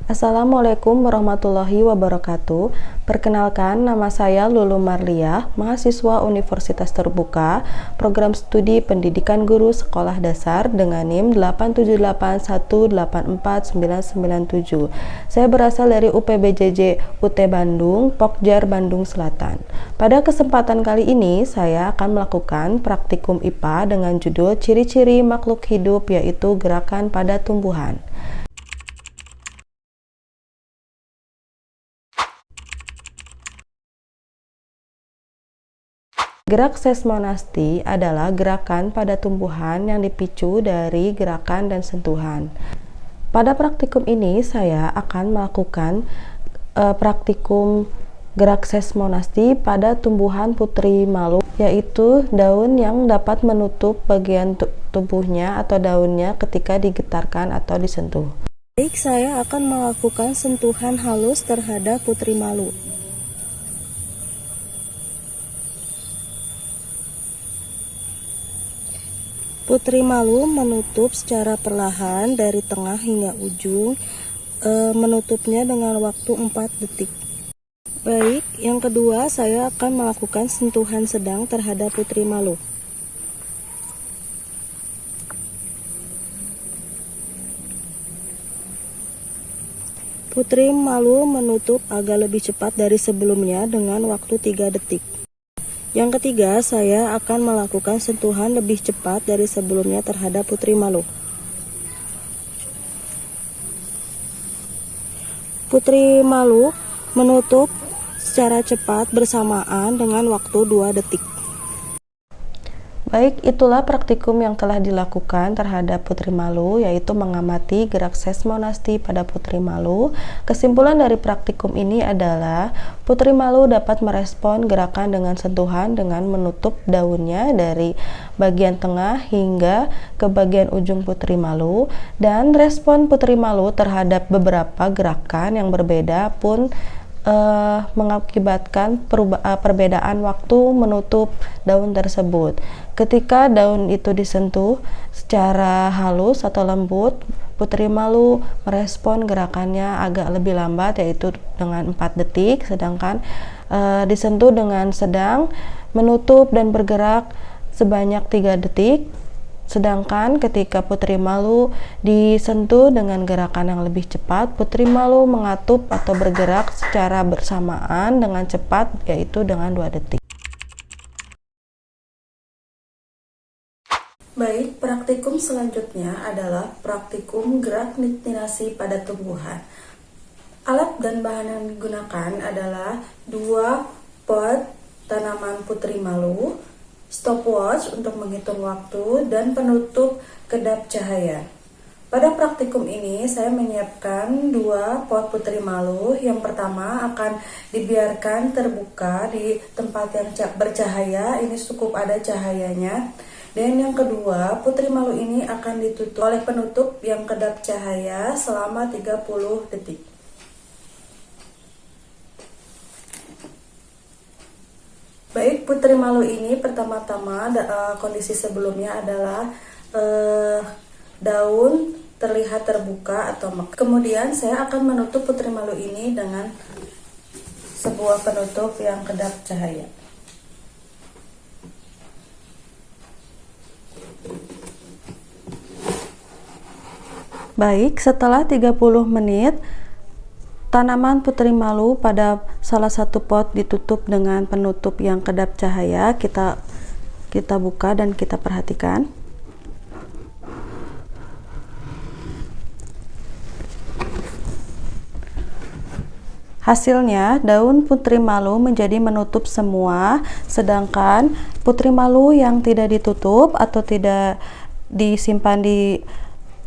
Assalamualaikum warahmatullahi wabarakatuh. Perkenalkan, nama saya Lulu Marliah, mahasiswa Universitas Terbuka, Program Studi Pendidikan Guru Sekolah Dasar dengan NIM 878184997. Saya berasal dari UPBJJ UT Bandung, Pokjar Bandung Selatan. Pada kesempatan kali ini, saya akan melakukan praktikum IPA dengan judul Ciri-ciri makhluk hidup, yaitu gerakan pada tumbuhan. Gerak seismonasti adalah gerakan pada tumbuhan yang dipicu dari gerakan dan sentuhan. Pada praktikum ini saya akan melakukan praktikum gerak seismonasti pada tumbuhan putri malu, yaitu daun yang dapat menutup bagian tubuhnya atau daunnya ketika digetarkan atau disentuh. Baik, saya akan melakukan sentuhan halus terhadap putri malu. Putri malu menutup secara perlahan dari tengah hingga ujung, menutupnya dengan waktu 4 detik. Baik, yang kedua saya akan melakukan sentuhan sedang terhadap putri malu. Putri malu menutup agak lebih cepat dari sebelumnya dengan waktu 3 detik. Yang ketiga, saya akan melakukan sentuhan lebih cepat dari sebelumnya terhadap putri malu. Putri malu menutup secara cepat bersamaan dengan waktu 2 detik. Baik, itulah praktikum yang telah dilakukan terhadap putri malu, yaitu mengamati gerak seismonasti pada putri malu. Kesimpulan dari praktikum ini adalah putri malu dapat merespon gerakan dengan sentuhan dengan menutup daunnya dari bagian tengah hingga ke bagian ujung putri malu, dan respon putri malu terhadap beberapa gerakan yang berbeda pun mengakibatkan perbedaan waktu menutup daun tersebut. Ketika daun itu disentuh secara halus atau lembut, putri malu merespon gerakannya agak lebih lambat, yaitu dengan 4 detik, sedangkan disentuh dengan sedang menutup dan bergerak sebanyak 3 detik. Sedangkan ketika putri malu disentuh dengan gerakan yang lebih cepat, putri malu mengatup atau bergerak secara bersamaan dengan cepat, yaitu dengan 2 detik. Baik, praktikum selanjutnya adalah praktikum gerak niktinasi pada tumbuhan. Alat dan bahan yang digunakan adalah 2 pot tanaman putri malu, stopwatch untuk menghitung waktu, dan penutup kedap cahaya. Pada praktikum ini saya menyiapkan 2 pot putri malu. Yang pertama akan dibiarkan terbuka di tempat yang bercahaya, ini cukup ada cahayanya. Dan yang kedua, putri malu ini akan ditutup oleh penutup yang kedap cahaya selama 30 detik. Baik, putri malu ini pertama-tama kondisi sebelumnya adalah daun terlihat terbuka atau mekar. Kemudian saya akan menutup putri malu ini dengan sebuah penutup yang kedap cahaya. Baik, setelah 30 menit tanaman putri malu pada salah satu pot ditutup dengan penutup yang kedap cahaya. Kita buka dan kita perhatikan. Hasilnya, daun putri malu menjadi menutup semua, sedangkan putri malu yang tidak ditutup atau tidak disimpan di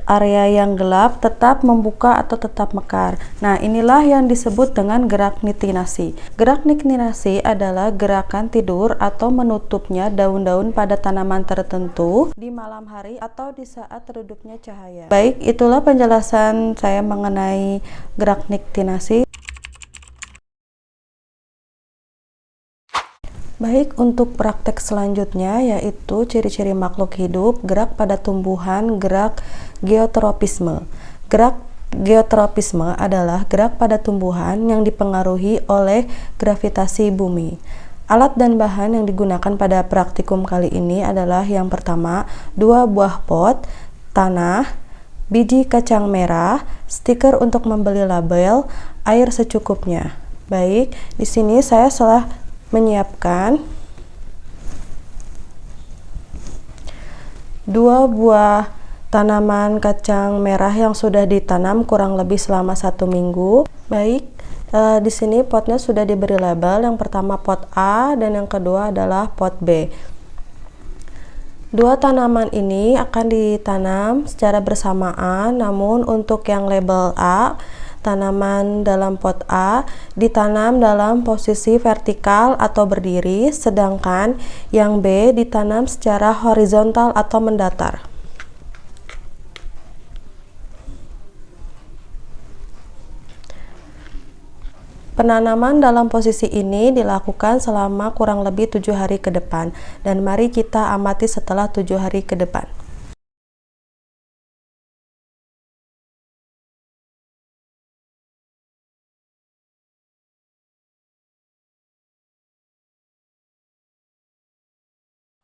area yang gelap tetap membuka atau tetap mekar. Nah, inilah yang disebut dengan gerak niktinasi. Gerak niktinasi adalah gerakan tidur atau menutupnya daun-daun pada tanaman tertentu di malam hari atau di saat redupnya cahaya. Baik, itulah penjelasan saya mengenai gerak niktinasi. Baik, untuk praktek selanjutnya yaitu ciri-ciri makhluk hidup, gerak pada tumbuhan, gerak geotropisme. Gerak Geotropisme adalah gerak pada tumbuhan yang dipengaruhi oleh gravitasi bumi. Alat dan bahan yang digunakan pada praktikum kali ini adalah yang pertama, 2 buah pot, tanah, biji kacang merah, stiker untuk membeli label, air secukupnya. Baik, di sini saya telah menyiapkan 2 buah tanaman kacang merah yang sudah ditanam kurang lebih selama 1 minggu. Baik, di sini potnya sudah diberi label. Yang pertama pot A dan yang kedua adalah pot B. 2 tanaman ini akan ditanam secara bersamaan, namun untuk yang label A, tanaman dalam pot A ditanam dalam posisi vertikal atau berdiri, sedangkan yang B ditanam secara horizontal atau mendatar. Penanaman dalam posisi ini dilakukan selama kurang lebih 7 hari ke depan, dan mari kita amati setelah 7 hari ke depan.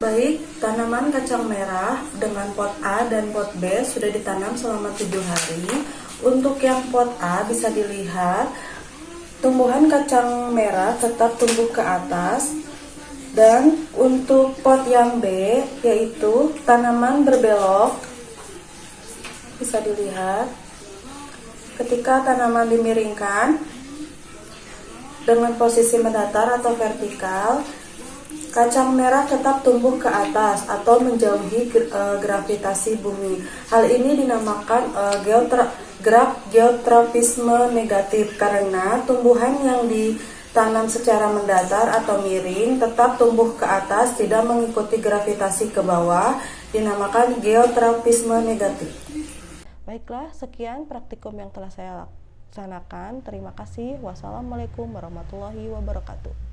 Baik, tanaman kacang merah dengan pot A dan pot B sudah ditanam selama 7 hari. Untuk yang pot A bisa dilihat tumbuhan kacang merah tetap tumbuh ke atas, dan untuk pot yang B yaitu tanaman berbelok bisa dilihat ketika tanaman dimiringkan dengan posisi mendatar atau vertikal, kacang merah tetap tumbuh ke atas atau menjauhi gravitasi bumi. Hal ini dinamakan gerak geotropisme negatif karena tumbuhan yang ditanam secara mendatar atau miring tetap tumbuh ke atas, tidak mengikuti gravitasi ke bawah, dinamakan geotropisme negatif. Baiklah, sekian praktikum yang telah saya laksanakan. Terima kasih. Wassalamualaikum warahmatullahi wabarakatuh.